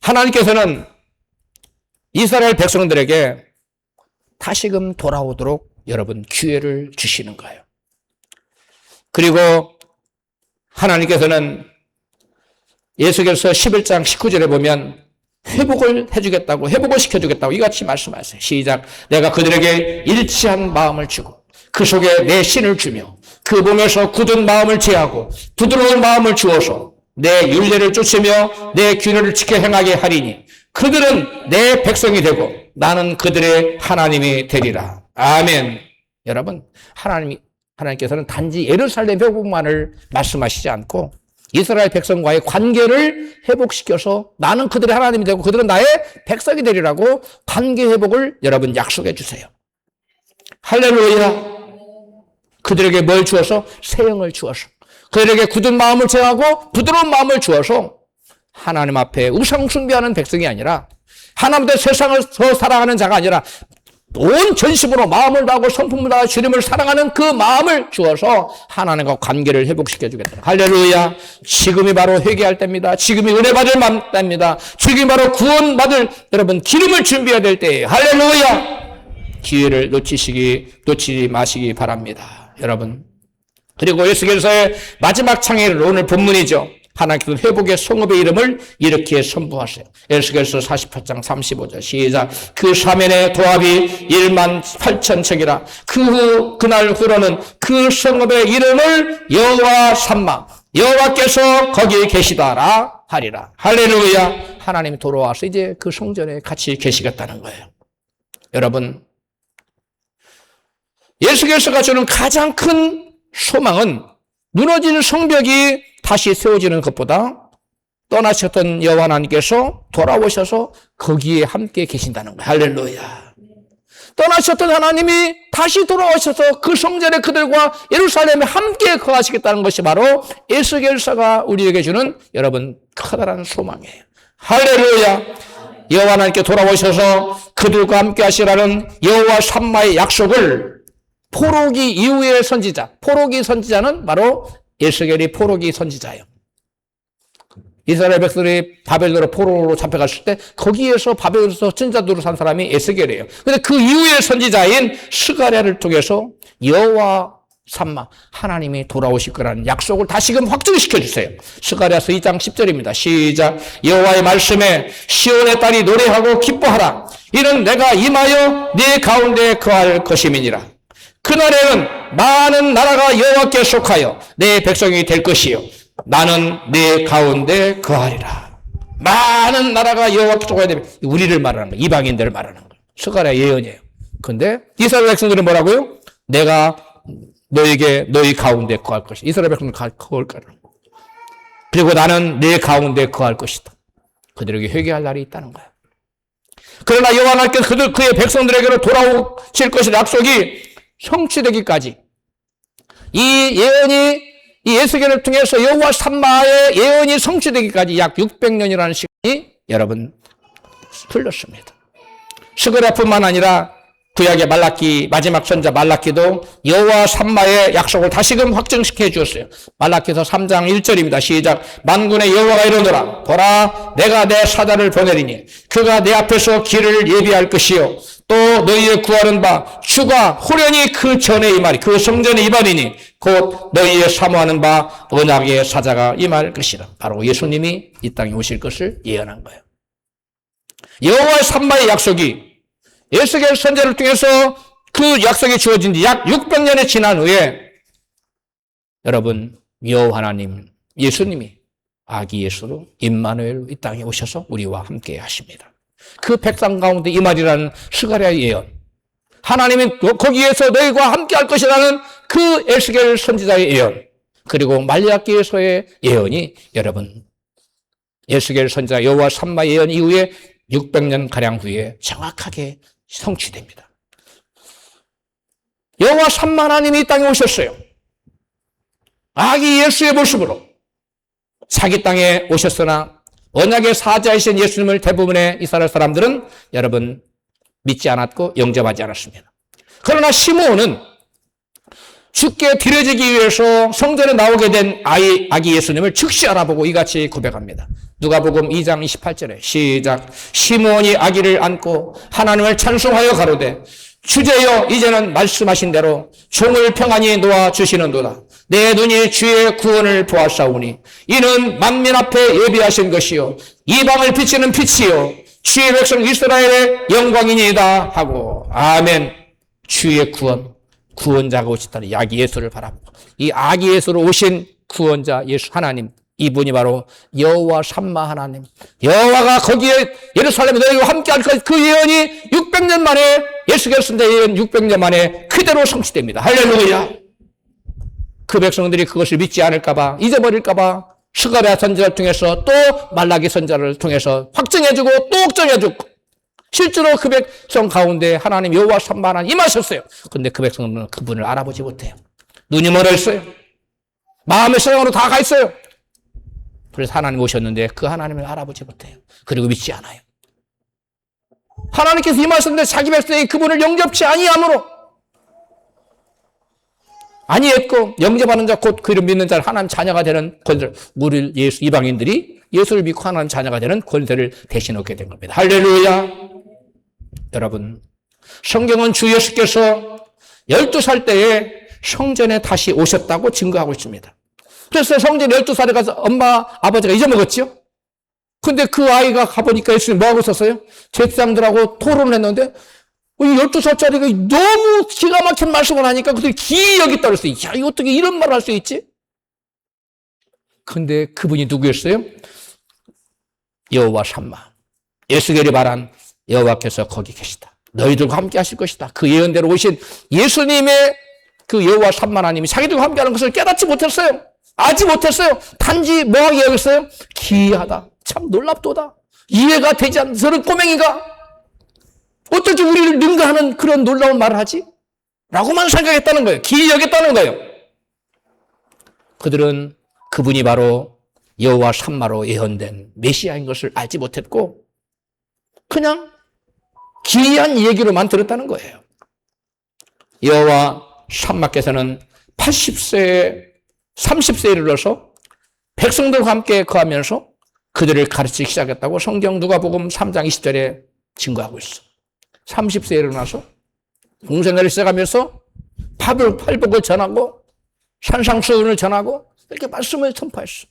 하나님께서는 이스라엘 백성들에게 다시금 돌아오도록 여러분 기회를 주시는 거예요. 그리고 하나님께서는 에스겔서 11장 19절에 보면 회복을 해주겠다고, 회복을 시켜주겠다고 이같이 말씀하세요. 시작. 내가 그들에게 일치한 마음을 주고 그 속에 내 신을 주며 그 몸에서 굳은 마음을 제하고 부드러운 마음을 주어서 내 율례를 쫓으며 내 규례를 지켜 행하게 하리니 그들은 내 백성이 되고 나는 그들의 하나님이 되리라. 아멘. 여러분, 하나님께서는 단지 예루살렘 회복만을 말씀하시지 않고 이스라엘 백성과의 관계를 회복시켜서 나는 그들의 하나님이 되고 그들은 나의 백성이 되리라고 관계 회복을 여러분 약속해 주세요. 할렐루야. 그들에게 뭘 주어서? 새 영을 주어서. 그들에게 굳은 마음을 제하고 부드러운 마음을 주어서 하나님 앞에 우상 숭배하는 백성이 아니라 하나님의 세상을 더 사랑하는 자가 아니라 온 전심으로 마음을 다하고 성품을 다하고 주님을 사랑하는 그 마음을 주어서 하나님과 관계를 회복시켜 주겠다. 할렐루야. 지금이 바로 회개할 때입니다. 지금이 은혜 받을 때입니다. 지금이 바로 구원 받을 여러분 기름을 준비해야 될 때예요. 할렐루야. 기회를 놓치지 마시기 바랍니다. 여러분. 그리고 에스겔서의 마지막 창에는 오늘 본문이죠. 하나님께서 회복의 성읍의 이름을 이렇게 선포하세요. 에스겔서 48장 35절 시작. 그 사면의 도합이 1만 8천 척이라. 그날 후로는 그 성읍의 이름을 여호와 삼마, 여호와께서 거기 계시다라 하리라. 할렐루야. 하나님이 돌아와서 이제 그 성전에 같이 계시겠다는 거예요. 여러분, 에스겔서가 주는 가장 큰 소망은 무너진 성벽이 다시 세워지는 것보다 떠나셨던 여호와 하나님께서 돌아오셔서 거기에 함께 계신다는 거예요. 할렐루야. 떠나셨던 하나님이 다시 돌아오셔서 그 성전에 그들과 예루살렘에 함께 거하시겠다는 것이 바로 에스겔서가 우리에게 주는 여러분 커다란 소망이에요. 할렐루야. 여호와 하나님께 돌아오셔서 그들과 함께 하시라는 여호와 삼마의 약속을 포로기 이후의 선지자, 포로기 선지자는 바로 에스겔이 포로기 선지자예요. 이스라엘 백성들이 바벨론으로 포로로 잡혀갔을 때 거기에서 바벨론에서 선지자로 산 사람이 에스겔이에요. 그런데 그 이후의 선지자인 스가랴를 통해서 여호와 삼마 하나님이 돌아오실 거라는 약속을 다시금 확증시켜 주세요. 스가랴서 2장 10절입니다. 시작. 여호와의 말씀에 시온의 딸이 노래하고 기뻐하라. 이는 내가 임하여 네 가운데 거할 것임이니라. 그날에는 많은 나라가 여호와께 속하여 내 백성이 될 것이요 나는 내 가운데 거하리라. 많은 나라가 여호와께 속하야 되면 우리를 말하는 거예요. 이방인들을 말하는 거예요. 스가랴 예언이에요. 근데 이스라엘 백성들은 뭐라고요? 내가 너에게 너희 가운데 거할 것이다. 이스라엘 백성들은 거할 거라. 그리고 나는 내 가운데 거할 것이다. 그들에게 회개할 날이 있다는 거예요. 그러나 여호와 하나님께서 그의 백성들에게로 돌아오실 것의 약속이 성취되기까지 이 예언이 이 에스겔을 통해서 여호와 삼마의 예언이 성취되기까지 약 600년이라는 시간이 여러분 흘렀습니다. 스가랴뿐만 아니라 구약의 말라기 마지막 선자 말라기도 여호와 삼마의 약속을 다시금 확증시켜 주었어요. 말라기서 3장 1절입니다. 시작. 만군의 여호와가 이르노라. 보라 내가 내 사자를 보내리니 그가 내 앞에서 길을 예비할 것이요 또 너희의 구하는 바 주가 호련히 그 전에 임하리 그 성전에 임하리니 곧 너희의 사모하는 바 언약의 사자가 임할 것이라. 바로 예수님이 이 땅에 오실 것을 예언한 거예요. 여호와 삼마의 약속이 에스겔 선지자를 통해서 그 약속이 주어진 지 약 600년이 지난 후에 여러분 여호와 하나님 예수님이 아기 예수로 임마누엘로 이 땅에 오셔서 우리와 함께 하십니다. 그 백성 가운데 임하리라는 스가랴의 예언, 하나님이 거기에서 너희와 함께 할 것이라는 그 에스겔 선지자의 예언, 그리고 말라기서의 예언이 여러분 에스겔 선지자 여호와 삼마 예언 이후에 600년 가량 후에 정확하게 성취됩니다. 여호와 삼마 하나님이 이 땅에 오셨어요. 아기 예수의 모습으로 자기 땅에 오셨으나 언약의 사자이신 예수님을 대부분의 이스라엘 사람들은 여러분 믿지 않았고 영접하지 않았습니다. 그러나 시므온은 주께 드려지기 위해서 성전에 나오게 된 아기 예수님을 즉시 알아보고 이같이 고백합니다. 누가복음 2장 28절에 시작. 시므온이 아기를 안고 하나님을 찬송하여 가로되 주제여 이제는 말씀하신 대로 종을 평안히 놓아주시는도다. 내 눈이 주의 구원을 보았사오니 이는 만민 앞에 예비하신 것이요 이방을 비치는 빛이요 주의 백성 이스라엘의 영광이니이다 하고 아멘. 주의 구원자가 오셨다는 아기 예수를 바라보고 이 아기 예수로 오신 구원자 예수 하나님, 이분이 바로 여호와 삼마 하나님, 여호와가 거기에 예루살렘에 너희와 함께 할 것, 그 예언이 600년 만에 에스겔 선지자 예언 600년 만에 그대로 성취됩니다. 할렐루야. 그 백성들이 그것을 믿지 않을까봐, 잊어버릴까봐 스가랴 선지자를 통해서 또 말라기 선지자를 통해서 확증해주고 또 확정해주고 실제로 그 백성 가운데 하나님 여호와 삼마 하나님 임하셨어요. 그런데 그 백성들은 그분을 알아보지 못해요. 눈이 멀어 있어요. 마음의 세상으로 다 가 있어요. 그래서 하나님 오셨는데 그 하나님을 알아보지 못해요. 그리고 믿지 않아요. 하나님께서 임하셨는데 자기 백성이 그분을 영접치 아니함으로 아니했고 영접하는 자 곧 그를 믿는 자 하나님 자녀가 되는 권세를 우리 예수 이방인들이 예수를 믿고 하나님 자녀가 되는 권세를 대신 얻게 된 겁니다. 할렐루야. 여러분 성경은 주 예수께서 12살 때에 성전에 다시 오셨다고 증거하고 있습니다. 그래서 성전 12살에 가서 엄마 아버지가 잊어먹었죠. 근데 그 아이가 가보니까 예수님 뭐하고 있었어요? 제사장들하고 토론을 했는데 이 12살짜리가 너무 기가 막힌 말씀을 하니까 그들이 기억이 떨었어요. 야, 이거 어떻게 이런 말을 할 수 있지? 근데 그분이 누구였어요? 여호와 삼마. 에스겔이 말한 여호와께서 거기 계시다. 너희들과 함께 하실 것이다. 그 예언대로 오신 예수님의 그 여호와 삼마 하나님이 자기들과 함께하는 것을 깨닫지 못했어요. 알지 못했어요. 단지 뭐하게 여겼어요? 기이하다. 참 놀랍도다. 이해가 되지 않는 저런 꼬맹이가 어떻게 우리를 능가하는 그런 놀라운 말을 하지? 라고만 생각했다는 거예요. 기이 여겼다는 거예요. 그들은 그분이 바로 여호와 샴마로 예언된 메시아인 것을 알지 못했고 그냥 기이한 얘기로만 들었다는 거예요. 여호와 샴마께서는 80세에 30세에 이르러서 백성들과 함께 거하면서 그들을 가르치기 시작했다고 성경 누가복음 3장 20절에 증거하고 있어. 30세에 일어나서 공생애를 시작하면서 팔복을 전하고 산상수훈을 전하고 이렇게 말씀을 선포했어.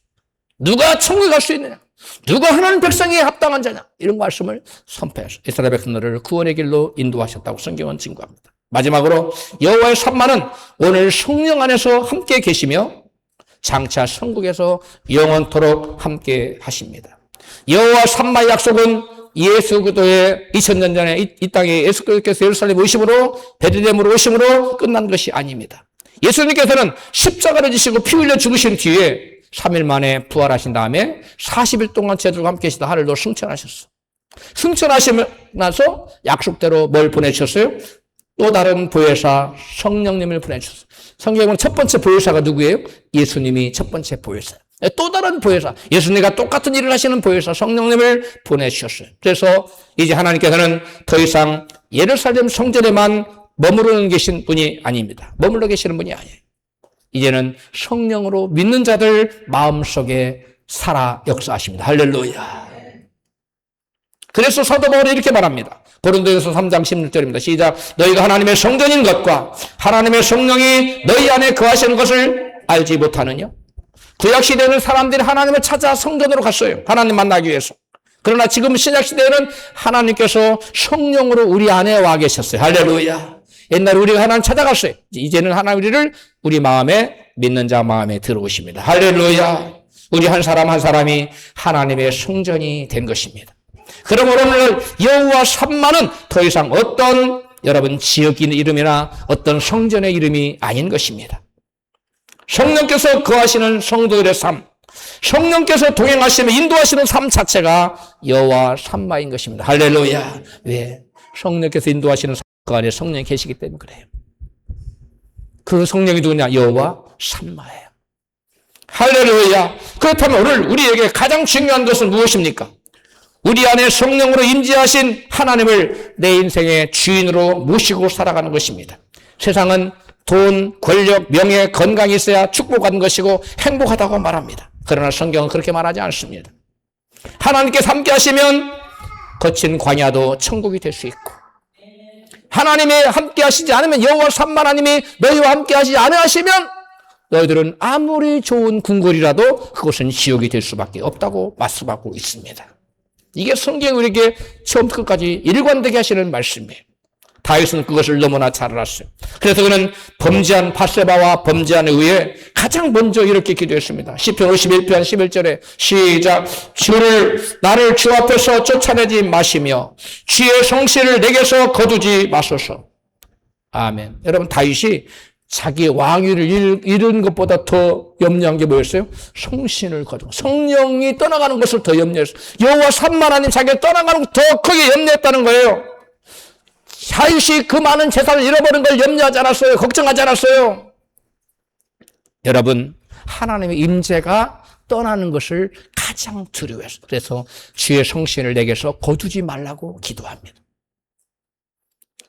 누가 천국에 갈 수 있느냐? 누가 하나님 백성에 합당한 자냐? 이런 말씀을 선포했어. 이스라엘 백성들을 구원의 길로 인도하셨다고 성경은 증거합니다. 마지막으로 여호와의 샴마는 오늘 성령 안에서 함께 계시며 장차 천국에서 영원토록 함께 하십니다. 여호와 샴마의 약속은 예수 그리스도의 2000년 전에 이 땅에 예수 그리스도께서 예루살렘 오심으로 베들레헴으로 오심으로 끝난 것이 아닙니다. 예수님께서는 십자가를 지시고 피 흘려 죽으신 뒤에 3일 만에 부활하신 다음에 40일 동안 제자들과 함께 계시다 하늘로 승천하셨어. 승천하시고 나서 약속대로 뭘 보내주셨어요? 또 다른 보혜사 성령님을 보내주셨어요. 성경은 첫 번째 보혜사가 누구예요? 예수님이 첫 번째 보혜사예요. 또 다른 보혜사, 예수님과 똑같은 일을 하시는 보혜사 성령님을 보내주셨어요. 그래서 이제 하나님께서는 더 이상 예루살렘 성전에만 머무르는 계신 분이 아닙니다. 머물러 계시는 분이 아니에요. 이제는 성령으로 믿는 자들 마음속에 살아 역사하십니다. 할렐루야. 그래서 사도 바울이 이렇게 말합니다. 고린도전서 3장 16절입니다. 시작. 너희가 하나님의 성전인 것과 하나님의 성령이 너희 안에 거하시는 것을 알지 못하느냐? 구약시대에는 사람들이 하나님을 찾아 성전으로 갔어요. 하나님 만나기 위해서. 그러나 지금 신약시대에는 하나님께서 성령으로 우리 안에 와 계셨어요. 할렐루야. 옛날에 우리가 하나님 찾아갔어요. 이제는 하나님 우리를 우리 마음에 믿는 자 마음에 들어오십니다. 할렐루야. 우리 한 사람 한 사람이 하나님의 성전이 된 것입니다. 그러므로 오늘 여호와 샴마는 더 이상 어떤 여러분 지역인 이름이나 어떤 성전의 이름이 아닌 것입니다. 성령께서 거하시는 성도들의 삶, 성령께서 동행하시며 인도하시는 삶 자체가 여호와 샴마인 것입니다. 할렐루야. 왜? 성령께서 인도하시는 그 안에 성령이 계시기 때문에 그래요. 그 성령이 누구냐? 여호와 샴마예요. 할렐루야. 그렇다면 오늘 우리에게 가장 중요한 것은 무엇입니까? 우리 안에 성령으로 임재하신 하나님을 내 인생의 주인으로 모시고 살아가는 것입니다. 세상은 돈, 권력, 명예, 건강이 있어야 축복받는 것이고 행복하다고 말합니다. 그러나 성경은 그렇게 말하지 않습니다. 하나님께 함께 하시면 거친 광야도 천국이 될 수 있고 하나님이 함께 하시지 않으면 여호와 샴마 하나님이 너희와 함께 하시지 않으시면 너희들은 아무리 좋은 궁궐이라도 그것은 지옥이 될 수밖에 없다고 말씀하고 있습니다. 이게 성경이 우리에게 처음부터 끝까지 일관되게 하시는 말씀이에요. 다윗은 그것을 너무나 잘 알았어요. 그래서 그는 범죄한 밧세바와 범죄한 의에 가장 먼저 이렇게 기도했습니다. 시편 51편 11절에 시작. 나를 주 앞에서 쫓아내지 마시며 주의 성실을 내게서 거두지 마소서. 아멘. 여러분 다윗이 자기 왕위를 잃은 것보다 더 염려한 게 뭐였어요? 성신을 거두고 성령이 떠나가는 것을 더 염려했어요. 여호와 샴마 하나님 자기가 떠나가는 것을 더 크게 염려했다는 거예요. 다윗이 그 많은 재산을 잃어버린 걸 염려하지 않았어요. 걱정하지 않았어요. 여러분 하나님의 임재가 떠나는 것을 가장 두려워했어요. 그래서 주의 성신을 내게서 거두지 말라고 기도합니다.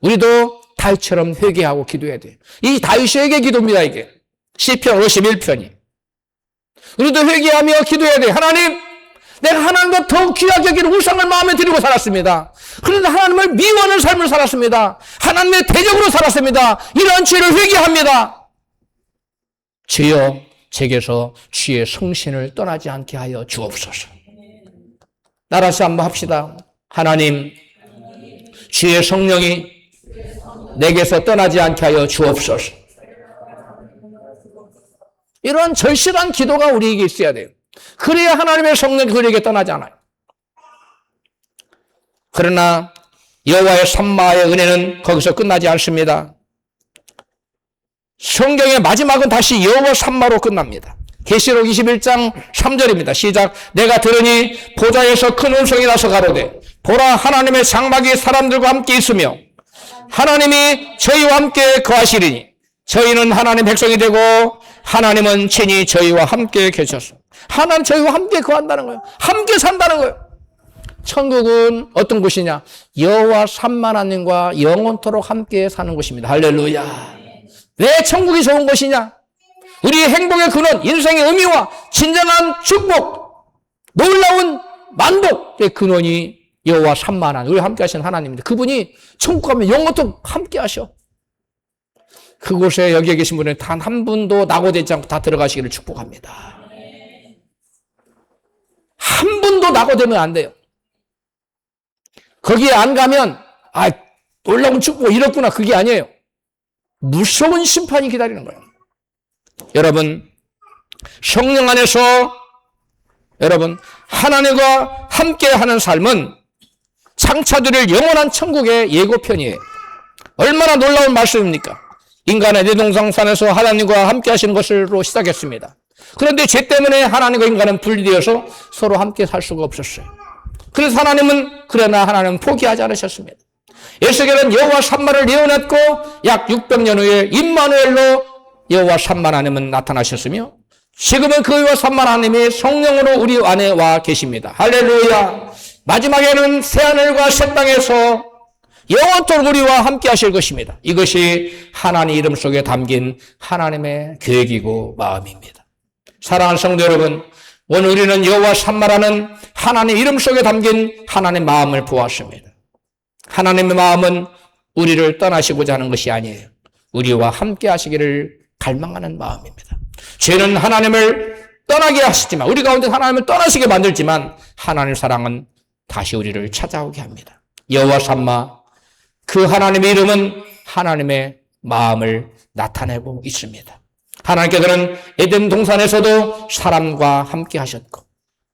우리도 다윗처럼 회개하고 기도해야 돼요. 이 다윗의 회개 기도입니다. 이게 시편 51편이. 우리도 회개하며 기도해야 돼요. 하나님, 내가 하나님과 더욱 귀하게 여기는 우상을 마음에 들이고 살았습니다. 그런데 하나님을 미워하는 삶을 살았습니다. 하나님의 대적으로 살았습니다. 이러한 죄를 회개합니다. 주여 제게서 주의 성신을 떠나지 않게 하여 주옵소서. 나라서 한번 합시다. 하나님, 주의 성령이 내게서 떠나지 않게 하여 주옵소서. 이러한 절실한 기도가 우리에게 있어야 돼요. 그래야 하나님의 성령이 우리에게 떠나지 않아요. 그러나 여호와의 샴마의 은혜는 거기서 끝나지 않습니다. 성경의 마지막은 다시 여호와 샴마로 끝납니다. 계시록 21장 3절입니다. 시작. 내가 들으니 보좌에서 큰 음성이 나서 가로되 보라 하나님의 장막이 사람들과 함께 있으며 하나님이 저희와 함께 거하시리니 저희는 하나님 백성이 되고 하나님은 친히 저희와 함께 계셔서 하나님 저희와 함께 거한다는 거예요. 함께 산다는 거예요. 천국은 어떤 곳이냐? 여호와 삼만하님과 영원토록 함께 사는 곳입니다. 할렐루야. 왜 천국이 좋은 곳이냐? 우리의 행복의 근원, 인생의 의미와 진정한 축복, 놀라운 만복의 근원이 여호와 삼만한 우리 함께 하시는 하나님입니다. 그분이 천국 가면 영원토록 함께 하셔. 그곳에 여기에 계신 분은 단 한 분도 낙오되지 않고 다 들어가시기를 축복합니다. 한 분도 낙오되면 안 돼요. 거기에 안 가면 놀라운 축복 이렇구나 그게 아니에요. 무서운 심판이 기다리는 거예요. 여러분 성령 안에서 여러분 하나님과 함께하는 삶은 장차들을 영원한 천국의 예고편이에요. 얼마나 놀라운 말씀입니까? 인간의 내동상산에서 하나님과 함께 하시는 것으로 시작했습니다. 그런데 죄 때문에 하나님과 인간은 분리되어서 서로 함께 살 수가 없었어요. 그래서 그러나 하나님은 포기하지 않으셨습니다. 에스겔은 여호와 삼마를 예언했고 약 600년 후에 임마누엘로 여호와 삼만 하나님은 나타나셨으며 지금은 그 여호와 삼만 하나님이 성령으로 우리 안에 와 계십니다. 할렐루야. 마지막에는 새하늘과 새 땅에서 영원토록 우리와 함께 하실 것입니다. 이것이 하나님 이름 속에 담긴 하나님의 계획이고 마음입니다. 사랑하는 성도 여러분, 오늘 우리는 여호와 삼마라는 하나님 이름 속에 담긴 하나님의 마음을 보았습니다. 하나님의 마음은 우리를 떠나시고자 하는 것이 아니에요. 우리와 함께 하시기를 갈망하는 마음입니다. 죄는 하나님을 떠나게 하시지만 우리 가운데 하나님을 떠나시게 만들지만 하나님의 사랑은 다시 우리를 찾아오게 합니다. 여호와 삼마 그 하나님의 이름은 하나님의 마음을 나타내고 있습니다. 하나님께서는 에덴 동산에서도 사람과 함께 하셨고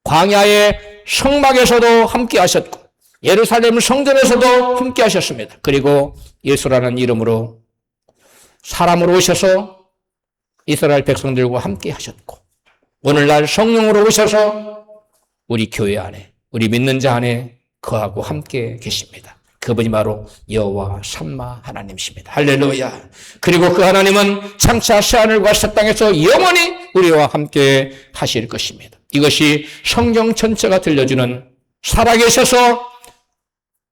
광야의 성막에서도 함께 하셨고 예루살렘 성전에서도 함께 하셨습니다. 그리고 예수라는 이름으로 사람으로 오셔서 이스라엘 백성들과 함께 하셨고 오늘날 성령으로 오셔서 우리 교회 안에 우리 믿는 자 안에 거하고 함께 계십니다. 그분이 바로 여호와 삼마 하나님이십니다. 할렐루야. 그리고 그 하나님은 장차 새하늘과 새 땅에서 영원히 우리와 함께 하실 것입니다. 이것이 성경 전체가 들려주는 살아계셔서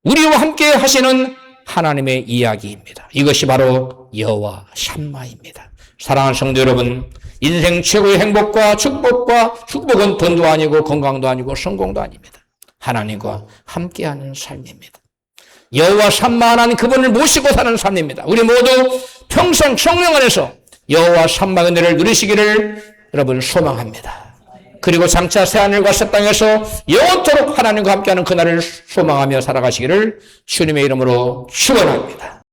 우리와 함께 하시는 하나님의 이야기입니다. 이것이 바로 여호와 삼마입니다. 사랑하는 성도 여러분, 인생 최고의 행복과 축복은 돈도 아니고 건강도 아니고 성공도 아닙니다. 하나님과 함께하는 삶입니다. 여호와 삼마 하나님 그분을 모시고 사는 삶입니다. 우리 모두 평생 성령 안에서 여호와 삼마 은혜를 누리시기를 여러분 소망합니다. 그리고 장차 새하늘과 새 땅에서 영원토록 하나님과 함께하는 그날을 소망하며 살아가시기를 주님의 이름으로 축원합니다.